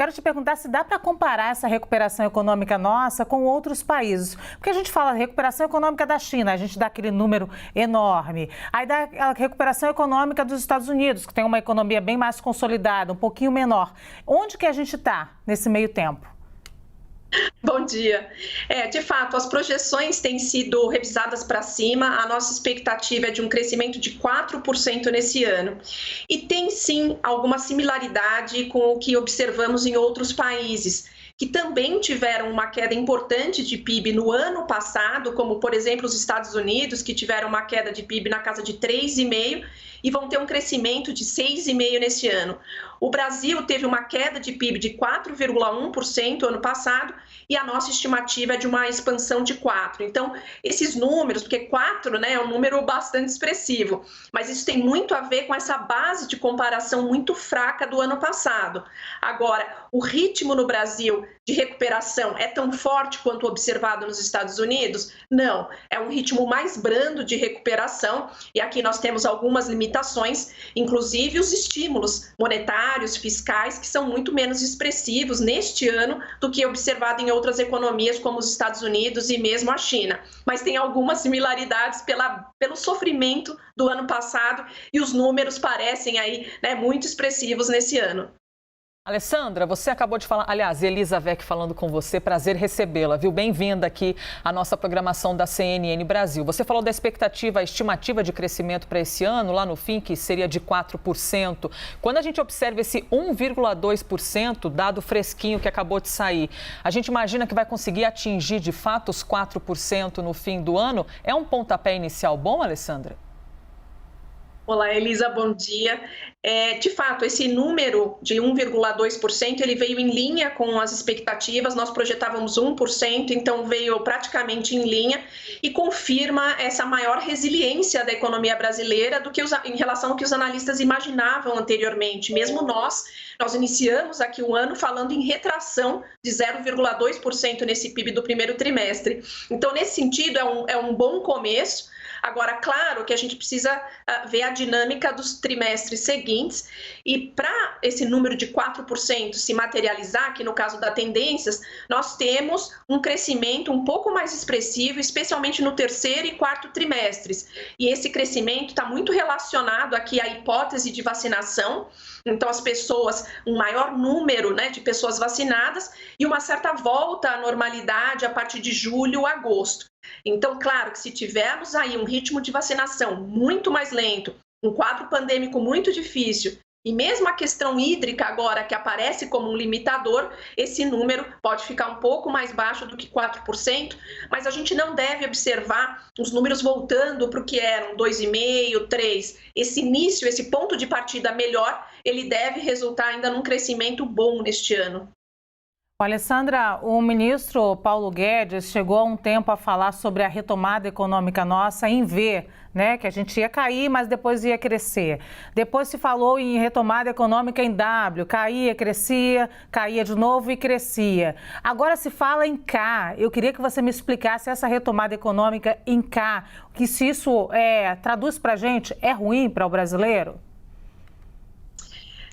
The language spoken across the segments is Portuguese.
Quero te perguntar se dá para comparar essa recuperação econômica nossa com outros países. Porque a gente fala recuperação econômica da China, a gente dá aquele número enorme. Aí dá a recuperação econômica dos Estados Unidos, que tem uma economia bem mais consolidada, um pouquinho menor. Onde que a gente está nesse meio tempo? Bom dia. De fato, as projeções têm sido revisadas para cima. A nossa expectativa é de um crescimento de 4% nesse ano. E tem sim alguma similaridade com o que observamos em outros países, que também tiveram uma queda importante de PIB no ano passado, como, por exemplo, os Estados Unidos, que tiveram uma queda de PIB na casa de 3,5% e vão ter um crescimento de 6,5% nesse ano. O Brasil teve uma queda de PIB de 4,1% ano passado e a nossa estimativa é de uma expansão de 4%. Então, esses números, porque 4%, né, é um número bastante expressivo, mas isso tem muito a ver com essa base de comparação muito fraca do ano passado. Agora, o ritmo no Brasil de recuperação é tão forte quanto observado nos Estados Unidos? Não, é um ritmo mais brando de recuperação e aqui nós temos algumas limitações, inclusive os estímulos monetários, fiscais, que são muito menos expressivos neste ano do que observado em outras economias como os Estados Unidos e mesmo a China. Mas tem algumas similaridades pelo sofrimento do ano passado e os números parecem aí, né, muito expressivos nesse ano. Alessandra, você acabou de falar, aliás, Elisa Weck falando com você, prazer recebê-la, viu? Bem-vinda aqui à nossa programação da CNN Brasil. Você falou da expectativa, a estimativa de crescimento para esse ano, lá no fim, que seria de 4%. Quando a gente observa esse 1,2%, dado fresquinho que acabou de sair, a gente imagina que vai conseguir atingir de fato os 4% no fim do ano? É um pontapé inicial bom, Alessandra? Olá, Elisa, bom dia. De fato, esse número de 1,2% ele veio em linha com as expectativas, nós projetávamos 1%, então veio praticamente em linha e confirma essa maior resiliência da economia brasileira do que em relação ao que os analistas imaginavam anteriormente. Mesmo nós iniciamos aqui o ano falando em retração de 0,2% nesse PIB do primeiro trimestre. Então, nesse sentido, é um bom começo. Agora, claro que a gente precisa ver a dinâmica dos trimestres seguintes e para esse número de 4% se materializar, que no caso da tendências, nós temos um crescimento um pouco mais expressivo, especialmente no terceiro e quarto trimestres. E esse crescimento está muito relacionado aqui à hipótese de vacinação. Então, as pessoas, um maior número, né, de pessoas vacinadas e uma certa volta à normalidade a partir de julho, agosto. Então, claro que se tivermos aí um ritmo de vacinação muito mais lento, um quadro pandêmico muito difícil, e mesmo a questão hídrica agora que aparece como um limitador, esse número pode ficar um pouco mais baixo do que 4%, mas a gente não deve observar os números voltando para o que eram 2,5%, 3%. Esse início, esse ponto de partida melhor, ele deve resultar ainda num crescimento bom neste ano. Alessandra, o ministro Paulo Guedes chegou há um tempo a falar sobre a retomada econômica nossa em V, né? Que a gente ia cair, mas depois ia crescer. Depois se falou em retomada econômica em W, caía, crescia, caía de novo e crescia. Agora se fala em K. Eu queria que você me explicasse essa retomada econômica em K, que se isso traduz para a gente, é ruim para o brasileiro?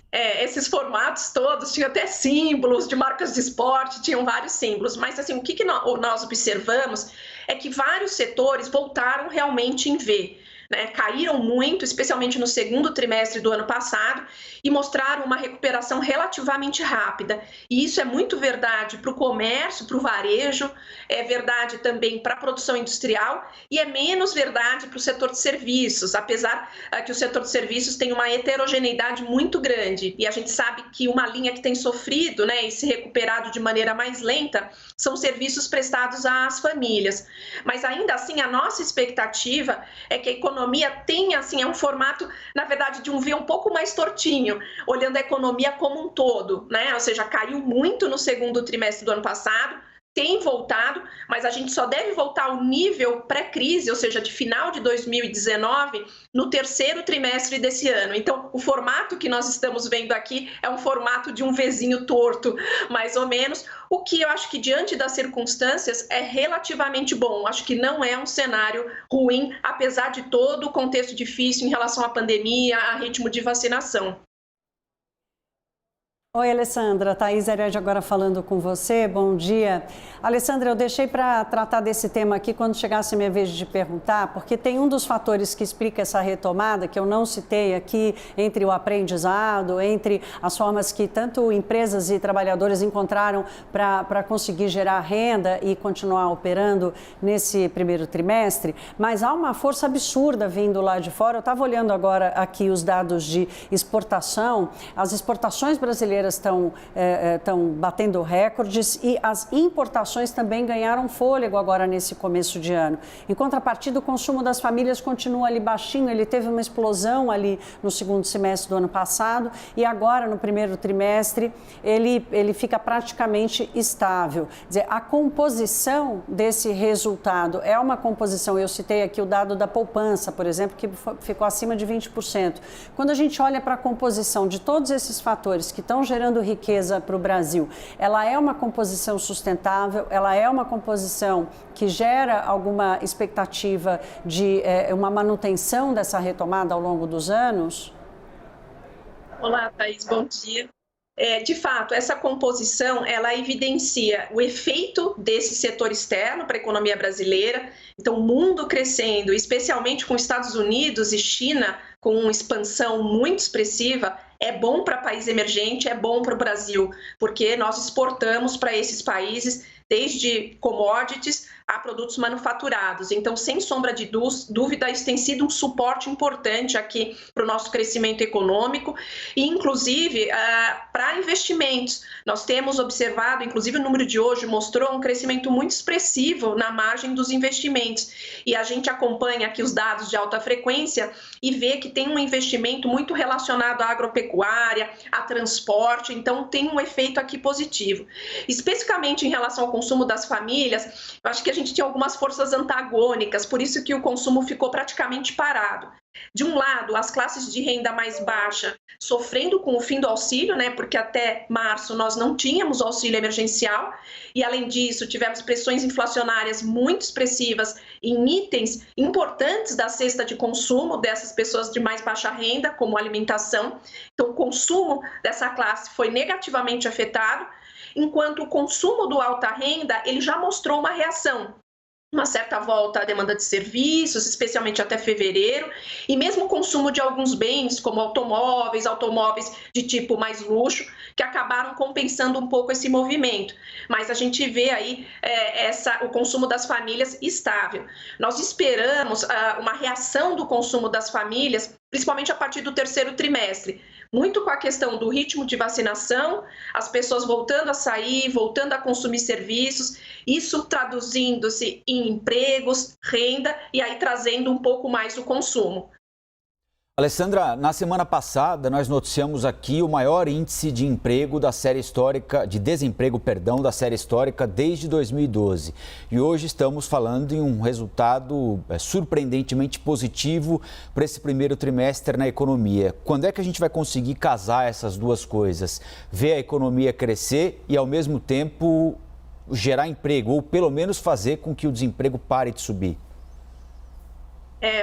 Esses formatos todos tinham até símbolos de marcas de esporte, tinham vários símbolos, mas assim, o que nós observamos é que vários setores voltaram realmente em V. Né, caíram muito, especialmente no segundo trimestre do ano passado, e mostraram uma recuperação relativamente rápida. E isso é muito verdade para o comércio, para o varejo, é verdade também para a produção industrial e é menos verdade para o setor de serviços, apesar que o setor de serviços tem uma heterogeneidade muito grande. E a gente sabe que uma linha que tem sofrido, né, e se recuperado de maneira mais lenta são serviços prestados às famílias. Mas ainda assim, a nossa expectativa é que a economia tem, assim, é um formato, na verdade, de um V um pouco mais tortinho, olhando a economia como um todo, né? Ou seja, caiu muito no segundo trimestre do ano passado, tem voltado, mas a gente só deve voltar ao nível pré-crise, ou seja, de final de 2019, no terceiro trimestre desse ano. Então, o formato que nós estamos vendo aqui é um formato de um Vzinho torto, mais ou menos, o que eu acho que, diante das circunstâncias, é relativamente bom. Acho que não é um cenário ruim, apesar de todo o contexto difícil em relação à pandemia, a ritmo de vacinação. Oi, Alessandra. Thaís Herede agora falando com você. Bom dia. Alessandra, eu deixei para tratar desse tema aqui quando chegasse a minha vez de perguntar, porque tem um dos fatores que explica essa retomada, que eu não citei aqui, entre o aprendizado, entre as formas que tanto empresas e trabalhadores encontraram para conseguir gerar renda e continuar operando nesse primeiro trimestre, mas há uma força absurda vindo lá de fora. Eu estava olhando agora aqui os dados de exportação. As exportações brasileiras estão batendo recordes e as importações também ganharam fôlego agora nesse começo de ano. Em contrapartida, o consumo das famílias continua ali baixinho, ele teve uma explosão ali no segundo semestre do ano passado e agora no primeiro trimestre ele fica praticamente estável. Quer dizer, a composição desse resultado é uma composição, eu citei aqui o dado da poupança, por exemplo, que ficou acima de 20%. Quando a gente olha para a composição de todos esses fatores que estão gerando riqueza para o Brasil, ela é uma composição sustentável, ela é uma composição que gera alguma expectativa de uma manutenção dessa retomada ao longo dos anos? Olá, Thaís, bom dia. De fato, essa composição, ela evidencia o efeito desse setor externo para a economia brasileira. Então, o mundo crescendo, especialmente com Estados Unidos e China, com uma expansão muito expressiva, é bom para país emergente, é bom para o Brasil, porque nós exportamos para esses países desde commodities a produtos manufaturados. Então, sem sombra de dúvida, isso tem sido um suporte importante aqui para o nosso crescimento econômico e, inclusive, para investimentos. Nós temos observado, inclusive o número de hoje mostrou um crescimento muito expressivo na margem dos investimentos. E a gente acompanha aqui os dados de alta frequência e vê que tem um investimento muito relacionado à agropecuária, a transporte, então tem um efeito aqui positivo. Especificamente em relação ao consumo das famílias, eu acho que a gente tinha algumas forças antagônicas, por isso que o consumo ficou praticamente parado. De um lado, as classes de renda mais baixa sofrendo com o fim do auxílio, né, porque até março nós não tínhamos auxílio emergencial e, além disso, tivemos pressões inflacionárias muito expressivas em itens importantes da cesta de consumo dessas pessoas de mais baixa renda, como alimentação. Então, o consumo dessa classe foi negativamente afetado, enquanto o consumo do alta renda ele já mostrou uma reação. Uma certa volta à demanda de serviços, especialmente até fevereiro, e mesmo o consumo de alguns bens, como automóveis de tipo mais luxo, que acabaram compensando um pouco esse movimento. Mas a gente vê aí o consumo das famílias estável. Nós esperamos uma reação do consumo das famílias, principalmente a partir do terceiro trimestre, muito com a questão do ritmo de vacinação, as pessoas voltando a sair, voltando a consumir serviços, isso traduzindo-se em empregos, renda e aí trazendo um pouco mais o consumo. Alessandra, na semana passada nós noticiamos aqui o maior índice de emprego da série histórica, de desemprego, perdão, da série histórica desde 2012. E hoje estamos falando em um resultado surpreendentemente positivo para esse primeiro trimestre na economia. Quando é que a gente vai conseguir casar essas duas coisas? Ver a economia crescer e, ao mesmo tempo, gerar emprego, ou pelo menos fazer com que o desemprego pare de subir?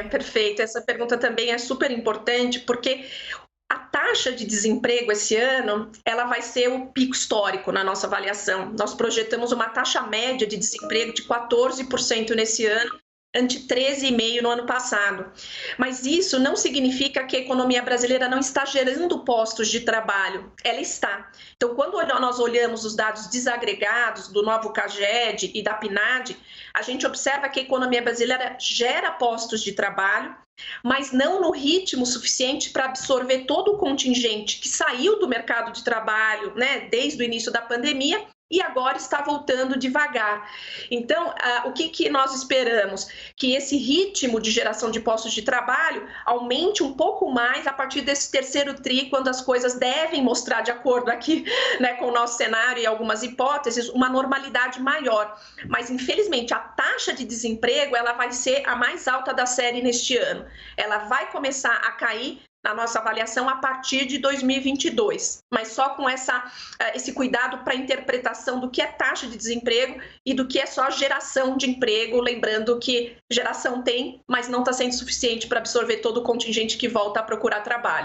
Perfeito. Essa pergunta também é super importante, porque a taxa de desemprego esse ano, ela vai ser o pico histórico na nossa avaliação. Nós projetamos uma taxa média de desemprego de 14% nesse ano, ante 13,5% no ano passado. Mas isso não significa que a economia brasileira não está gerando postos de trabalho. Ela está. Então, quando nós olhamos os dados desagregados do novo CAGED e da PNAD, a gente observa que a economia brasileira gera postos de trabalho, mas não no ritmo suficiente para absorver todo o contingente que saiu do mercado de trabalho, né, desde o início da pandemia, e agora está voltando devagar. Então, o que nós esperamos? Que esse ritmo de geração de postos de trabalho aumente um pouco mais a partir desse terceiro tri, quando as coisas devem mostrar, de acordo aqui, né, com o nosso cenário e algumas hipóteses, uma normalidade maior. Mas, infelizmente, a taxa de desemprego ela vai ser a mais alta da série neste ano. Ela vai começar a cair na nossa avaliação a partir de 2022, mas só com esse cuidado para a interpretação do que é taxa de desemprego e do que é só geração de emprego, lembrando que geração tem, mas não está sendo suficiente para absorver todo o contingente que volta a procurar trabalho.